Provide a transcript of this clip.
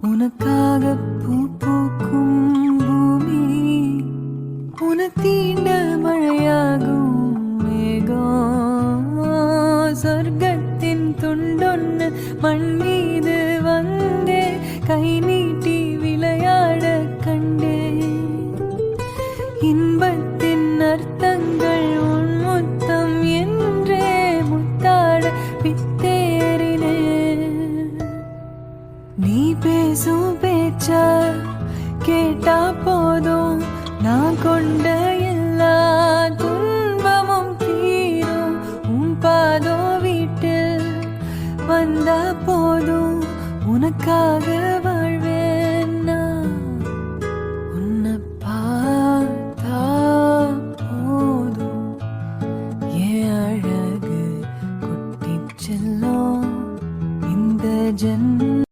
உனக்காக பூ பூக்கும் பூமி, உனத்தீண்ட மழையாகும் மேகம், சொர்க்கத்தின் துண்டொன்னு மண் மீது வந்தே கை நீட்டி விளையாட கண்டே. இன்பத்தின் அர்த்தங்கள் உன் முத்தம் என்றே முத்தாட பித்தேறினே. நீ பேசும் பேச்ச கேட்டா போதும், நான் கொண்ட எல்லா துன்பமும் தீரும். உன் பாதோ வீட்டில் வந்தா போதும், உனக்காக